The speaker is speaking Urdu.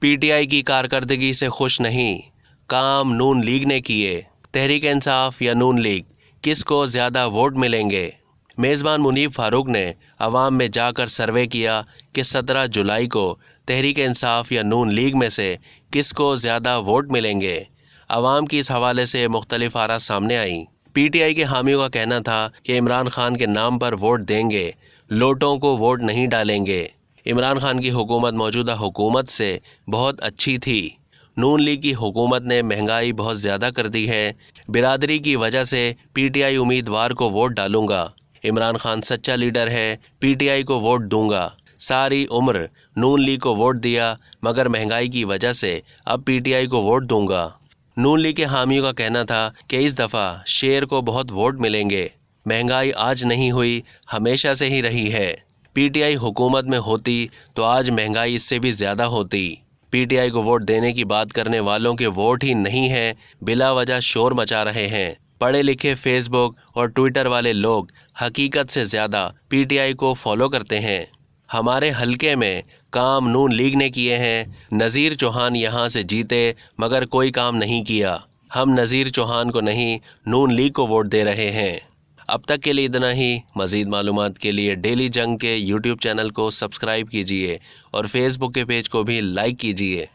پی ٹی آئی کی کارکردگی سے خوش نہیں، کام نون لیگ نے کیے۔ تحریک انصاف یا نون لیگ، کس کو زیادہ ووٹ ملیں گے؟ میزبان منیب فاروق نے عوام میں جا کر سروے کیا کہ 17 جولائی کو تحریک انصاف یا نون لیگ میں سے کس کو زیادہ ووٹ ملیں گے۔ عوام کی اس حوالے سے مختلف آراء سامنے آئیں۔ پی ٹی آئی کے حامیوں کا کہنا تھا کہ عمران خان کے نام پر ووٹ دیں گے، لوٹوں کو ووٹ نہیں ڈالیں گے۔ عمران خان کی حکومت موجودہ حکومت سے بہت اچھی تھی۔ نون لیگ کی حکومت نے مہنگائی بہت زیادہ کر دی ہے، برادری کی وجہ سے پی ٹی آئی امیدوار کو ووٹ ڈالوں گا۔ عمران خان سچا لیڈر ہے، پی ٹی آئی کو ووٹ دوں گا۔ ساری عمر نون لیگ کو ووٹ دیا، مگر مہنگائی کی وجہ سے اب پی ٹی آئی کو ووٹ دوں گا۔ نون لیگ کے حامیوں کا کہنا تھا کہ اس دفعہ شیر کو بہت ووٹ ملیں گے۔ مہنگائی آج نہیں ہوئی، ہمیشہ سے ہی رہی ہے۔ پی ٹی آئی حکومت میں ہوتی تو آج مہنگائی اس سے بھی زیادہ ہوتی۔ پی ٹی آئی کو ووٹ دینے کی بات کرنے والوں کے ووٹ ہی نہیں ہیں، بلا وجہ شور مچا رہے ہیں۔ پڑھے لکھے فیس بک اور ٹویٹر والے لوگ حقیقت سے زیادہ پی ٹی آئی کو فالو کرتے ہیں۔ ہمارے حلقے میں کام نون لیگ نے کیے ہیں۔ نذیر چوہان یہاں سے جیتے مگر کوئی کام نہیں کیا۔ ہم نذیر چوہان کو نہیں، نون لیگ کو ووٹ دے رہے ہیں۔ اب تک کے لیے اتنا ہی۔ مزید معلومات کے لیے ڈیلی جنگ کے یوٹیوب چینل کو سبسکرائب کیجیے اور فیس بک کے پیج کو بھی لائک کیجیے۔